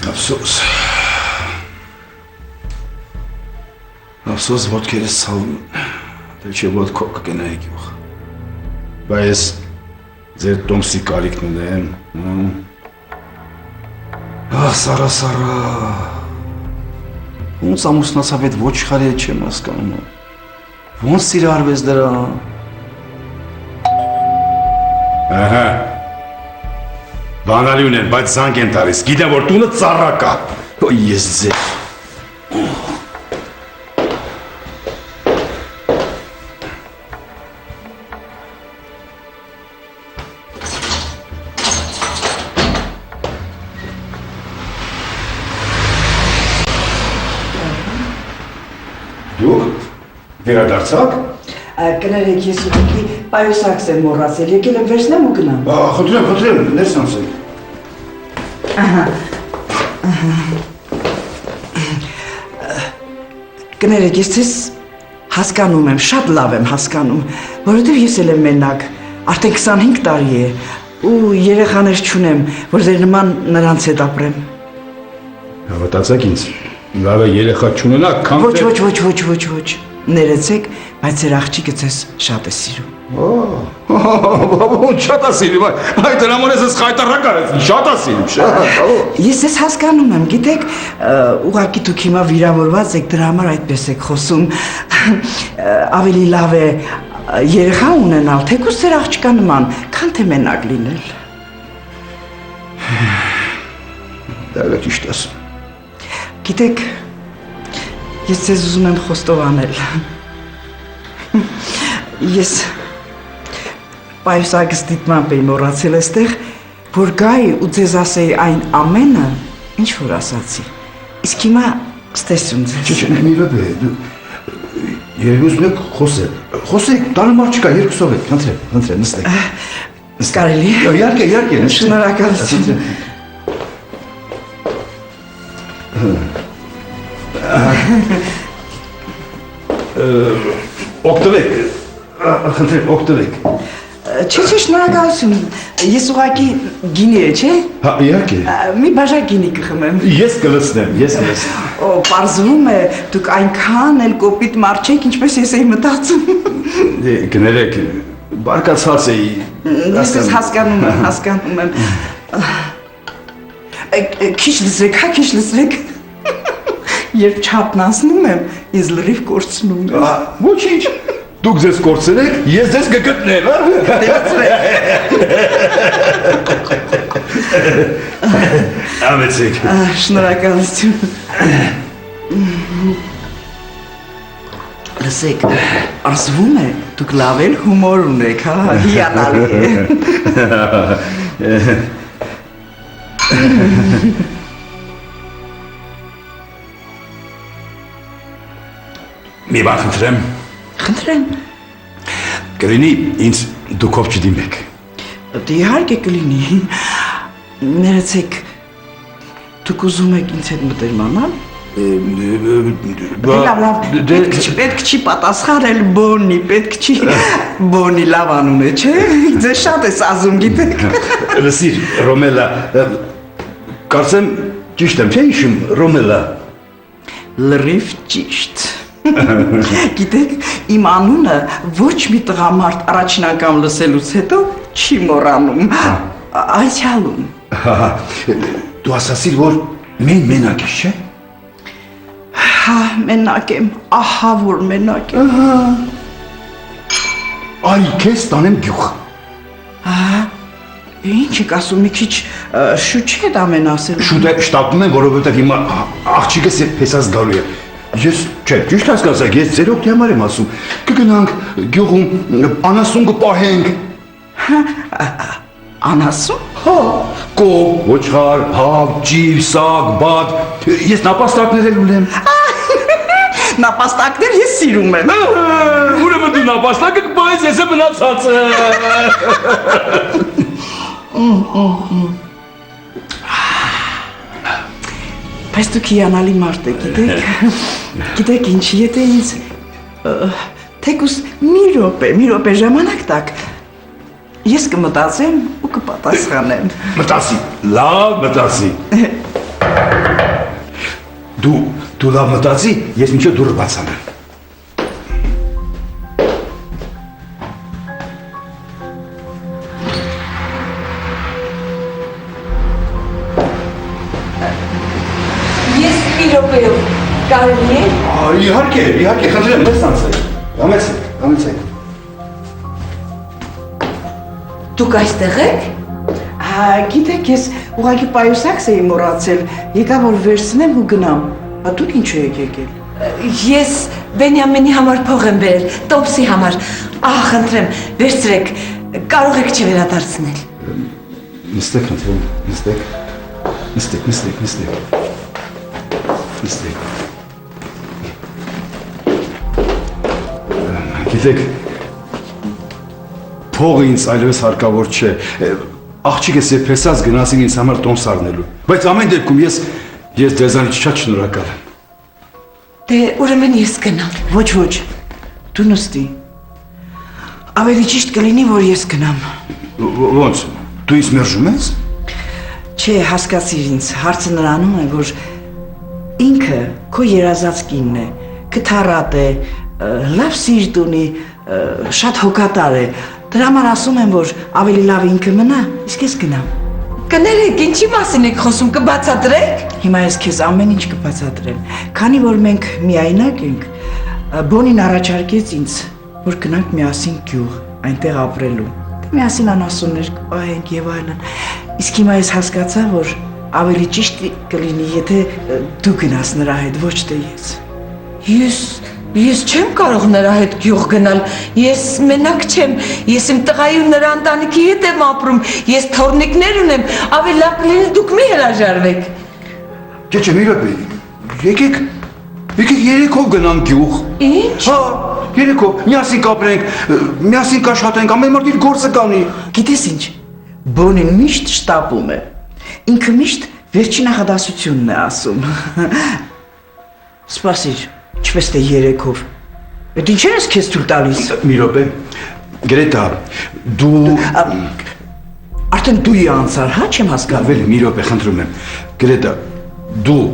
Ափսոս։ Ափսոս ոտքերս ցավում են, դե չէ ոտ քո կգնայի գյուղ։ Բայց ձեր տոմսի կարիքն ունեմ։ Սարա։ Ոնց ամուսնացավ այդ ոչխարի հետ չեմ հասկանում։ Ոնց սիրարվեց դրա։ Ահա։ Բանալի ունեն, բայց զանգ են տալիս։ Գիտեմ, որ տունը ծառա կա։ Ես ձեր։ Դուք վերադարձաք։ Կներեք, ես ուղղակի պայուսակս եմ մոռացել, եկել եմ վերցնեմ ու գնամ։ Խնդրեմ, ներս անցեք։ Կներեք, ես ձեզ հասկանում եմ, շատ լավ եմ հասկանում, որովհետև ես էլ եմ մենակ, արդեն 25 տարի է, ու երեխաներ չունեմ, որ ձեր նման նրանց հետ ապրեմ։ Հավատացեք ինձ, լավ է երեխա չունենաք, քան Ոչ, ներեցեք, բայց ձեր աղջիկը ձեզ շատ է սիրում։ Ոնց շատ է սիրում, այդ դրաման ես խայտարակ արեց, շատ է սիրում, շատ։ Ես ձեզ հասկանում եմ, գիտեք, ուղղակի դուք հիմա վիրավորված եք, դրա համար այդպես եք խոսում, ավելի լավ է երեխա ունենալ, թեկուզ ձեր աղջկա նման, քան թե մենակ լինել։ Դա ճիշտ ասում։ Գիտեք, ես ձեզ ուզում եմ խոստովանել։ Ես պայուսակս դիտմամբ էի մոռացել այստեղ, որ գայի ու ձեզ ասեի այն ամենը, ինչ որ ասացի։ Իսկ հիմա ստեսում ձեզ։ Չէ, մի րոպե, երևի ուզում եք խոսել։ Խոսեք, տանը մարդ չկա, երկուսով եք, խնդրեմ, նստեք։ Կարելի է։ Իհարկե, Շնորհակալություն։ Օգտվեք, խնդրեմ, օգտվեք։ Չէ, շնորհակալություն։ Ես ուղղակի գինի է, չէ։ Հա, իհարկե։ Մի բաժակ գինի կխմեմ։ Ես կլցնեմ։ Օ, պարզվում է, դուք այնքան էլ կոպիտ մարդ չեք, ինչպես ես էի մտածում։ Կներեք, բարկացած էի։ Ես ձեզ հասկանում եմ։ Քիչ լսրեք։ Երբ չափն անցնում եմ, ես լրիվ կորցնում եմ։ Ոչինչ, դուք ձեզ կորցրեք, ես ձեզ կգտնեմ, Ամեցեք։ Շնորհակալություն։ Լսեք, ասվում է, դուք լավ էլ հումոր ունեք, հա, հիանալի է։ Մի բան խնդրեմ։ Խնդրեմ։ Կլինի ինձ դուքով չդիմեք։ Իհարկե կլինի։ Ներեցեք, դուք ուզում եք ինձ հետ մտերմանալ։ Լավ, պետք չի պատասխանել բոնի, պետք չի բոնի լավ անուն է, չէ՞։ Ձեզ շատ է սազում, գիտեք։ Լսիր, Ռոմելա, կարծեմ ճիշտ եմ, չէ՞ հիշում, Ռոմելա։ Լրիվ ճիշտ։ Գիտեք, իմ անունը ոչ մի տղամարդ առաջին անգամ լսելուց հետո չի մոռանում, անցյալում։ Դու ասացիր, որ մենակ ես, չէ՞։ Հա, մենակ եմ, ահա որ մենակ եմ։ Այ քեզ տանեմ գյուղ։ Ինչ եք ասում, մի քիչ շուտ չի այդ ամեն ասել։ Շուտ է շտապում եմ, որովհետև հիմա աղջիկս եսած գալու է։ Ես, չէ, ճիշտ հասկացաք, ես ձեր օգտի համար եմ ասում։ Կգնանք գյուղում, անասուն կպահենք։ Անասուն։ Հա, կոկ, ոչխար, հավ, ջիվ, սագ, բադ, ես նապաստակներ էլ ունեմ։ Նապաստակներ ես սիրում եմ։ Ուրեմն դու նապաստակը կպահես, ես եմ մնացածը։ Բայց դուք հիանալի մարդ եք, գիտեք ինչ, եթե ինձ թեկուզ մի րոպե ժամանակ տաք, ես կմտածեմ ու կպատասխանեմ։ Մտածի, լավ մտածի։ Դու լավ մտածի, ես մինչև դուրը բաց անեմ։ Ես մի րոպեով կարելի է։ Իհարկե, խնդրեմ, մեզ անցեք։ Համեցեք։ Դուք այստեղ եք։ Գիտեք, ես ուղղակի պայուսակս էի մոռացել, եկա որ վերցնեմ ու գնամ։ Դուք ինչու եք եկել։ Ես Բենյամինի համար փող եմ բերել, Տոմսի համար։ Խնդրեմ, վերցրեք, կարող եք չվերադարձնել։ Նստեք, խնդրեմ, նստեք։ Գիտեք, փողը ինձ այլևս հարկավոր չէ։ Աղջիկս եփեսած գնացին ինձ համար տոմս առնելու։ Բայց ամեն դեպքում ես ձեզանից շատ շնորհակալ եմ։ Դե ուրեմն ես գնամ։ Ոչ, դու նստի։ Ավելի ճիշտ կլինի, որ ես գնամ։ Ոնց, դու ինձ մերժում ես։ Չէ, հասկացիր ինձ, հարցը նրանում է, որ ինքը քո երազած կինն է, կթառատ է, լավ սիրտ ունի, շատ հոգատար է։ Դրա համար ասում եմ, որ ավելի լավ ինքը մնա, իսկ ես գնամ։ Կներեք, ինչի մասին եք խոսում, կբացատրեք։ Հիմա ես քեզ ամեն ինչ կբացատրեմ։ Քանի որ մենք միայնակ ենք, Բոնին առաջարկեց ինձ, որ գնանք միասին գյուղ, այնտեղ ապրելու։ Միասին անասուններ կպահենք եւ այլն։ Իսկ հիմա ես հասկացա, որ ավելի ճիշտ կլինի, եթե դու գնաս նրա հետ, ոչ թե ես։ Ես չեմ կարող նրա հետ գյուղ գնալ, ես մենակ չեմ, ես իմ տղայի ու նրա ընտանիքի հետ եմ ապրում, ես թոռնիկներ ունեմ, ավելի լավ կլինի դուք մի հրաժարվեք։ Չէ, մի րոպե, եկեք երեքով գնանք գյուղ։ Ինչ։ Երեքով, միասին կապրենք, միասին կաշխատենք, ամեն մարդ իր գործը կանի։ Գիտես ինչ, Բոնին միշտ շտապում է, ինքը միշտ վերջին նախադասությունն է ասում։ Սպասիր, չպես թե երեքով։ Այդ ինչեր ես քեզ թույլ տալիս։ Մի րոպե, Գրետա, դու… Արդեն դու անցար, հա, չեմ հասկանում։ Մի րոպե, խնդրում եմ, Գրետա, դու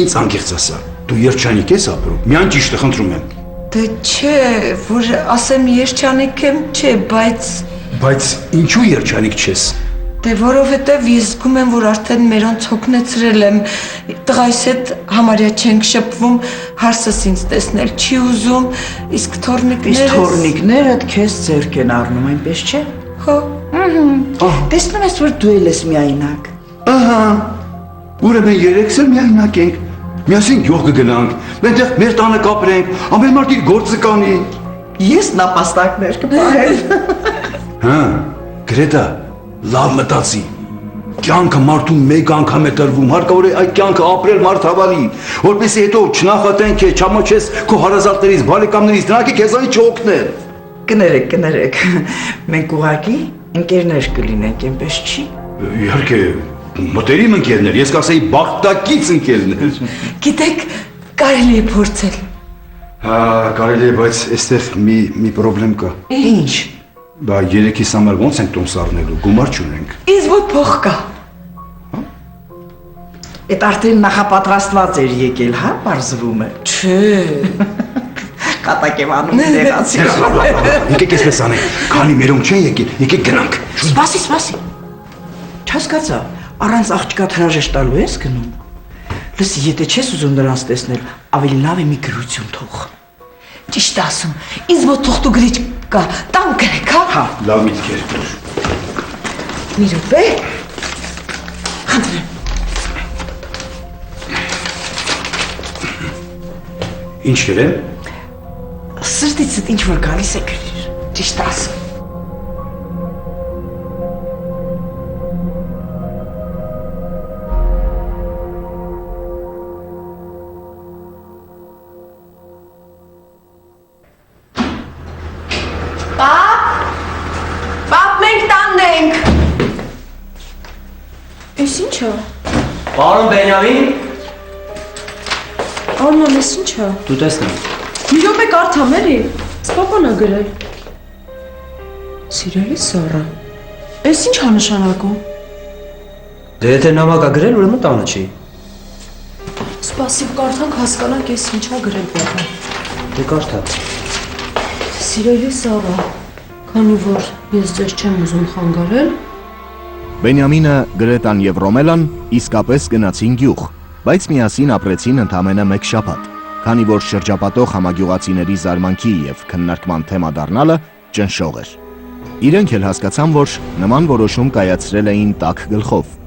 ինձ անկեղծ ասա, դու երջանիկ ես ապրում, միայն ճիշտը խնդրում եմ։ Դե չէ, որ ասեմ երջանիկ եմ, չէ, Բայց ինչու երջանիկ չես։ Դե որովհետև ես զգում եմ, որ արդեն մերոնց հոգնեցրել եմ, տղայիս հետ համարյա չենք շփվում, հարսս ինձ տեսնել չի ուզում, իսկ թոռնիկներս… Իսկ թոռնիկներդ քեզ ձեռք են առնում, այնպես չէ։ Հո։ Տեսնում ես, որ դու ես միայնակ։ Ահա, ուրեմն երեքս էլ միայնակ ենք, միասին գյուղ կգնանք, այնտեղ մեր տանը կապրենք, ամեն մարդ իր գործը կանի։ Ես նապաստակներ կպահեմ։ Հա, Գրետա, լավ մտածի, կյանքը մարդուն մեկ անգամ է տրվում, հարկավոր է այդ կյանքը ապրել մարդավալի, որպեսզի հետո չնախատեն քեզ, չամոչես քո հարազատներից, բարեկամներից, դրանք քեզանից չօգնեն։ Կներեք, մենք ուղղակի ընկերներ կլինենք, այնպես չի։ Իհարկե, մտերիմ ընկերներ, ես կասեի բախտակից ընկերներ։ Գիտեք, կարելի է փորձել։ Հա, կարելի է, բայց այստեղ մի պրոբլեմ կա։ Ինչ։ Բա երեքիս համար ոնց ենք տոմս առնելու, գումար չունենք։ Ինձ ոտ փող կա։ Այդ արդեն նախապատրաստված էր եկել, հա, բարձվում է։ Չէ։ Կատակ եմ անում դեղացի։ Եկեք այսպես անենք, քանի մերոնք չեն եկել, եկեք գնանք։ Սպասի։ Չհասկացա, առանց աղջկա հրաժեշտ տալու ես գնում։ Լսի, եթե չես ուզում նրանց տեսնել, ավելի լավ է մի գրություն թող։ Ճիշտ ասում, ինձ ոտ թուղթ ու գրիչ կա, տան գրեք, հա։ Լավ միտքեր։ Մի րոպե։ Խնդրեմ։ Ինչ գրեմ։ Սրտիցդ ինչ որ գալիս է գրիր։ Ճիշտ ասում։ Պապ, մենք տանն ենք։ Էս ի՞նչ է։ Պարոն Բենյամին, Արման, էս ի՞նչ է։ դու տեսնեմ։ Մի րոպե կարդամ էլի։ Սպապան է գրել։ Սիրելի Սառա, էս ի՞նչ է նշանակում։ Դե եթե նամակ ա գրել, ուրեմն տանը չի։ Սպասիվ կարդանք հասկանանք ես ինչա գրել բաբա։ Դե կարդա։ Սիրելի Սառա, քանի որ ես ձեզ չեմ ուզում խանգարել, Բենյամինը, Գրետան եւ Ռոմելան իսկապես գնացին գյուղ, բայց միասին ապրեցին ընդամենը մեկ շաբաթ, քանի որ շրջապատող համագյուղացիների զարմանքի եւ քննարկման թեմա դառնալը ճնշող էր։ Իրենք էլ հասկացան, որ նման որոշում կայացրել էին տաք գլխով։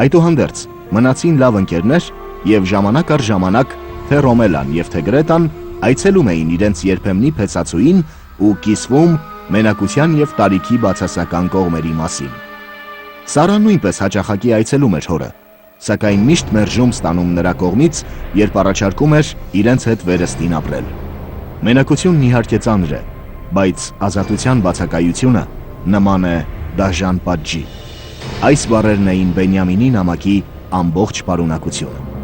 Այդուհանդերձ մնացին լավ ընկերներ եւ ժամանակ առ ժամանակ թե Ռոմելան եւ թե Գրետան այցելում էին իրենց երբեմնի փեցացուին ու կիսվում մենակության եւ տարիքի բացասական կողմերի մասին։ Սարան նույնպես հաճախակի այցելում էր հորը, սակայն միշտ մերժում ստանում նրա կողմից, երբ առաջարկում էր իրենց հետ վերստին ապրել։ Մենակությունն իհարկե ծանր է, բայց ազատության բացակայությունը նման է դաժան պատժի։ Այս բառերն էին Բենյամինի նամակի ամբողջ պարունակությունը։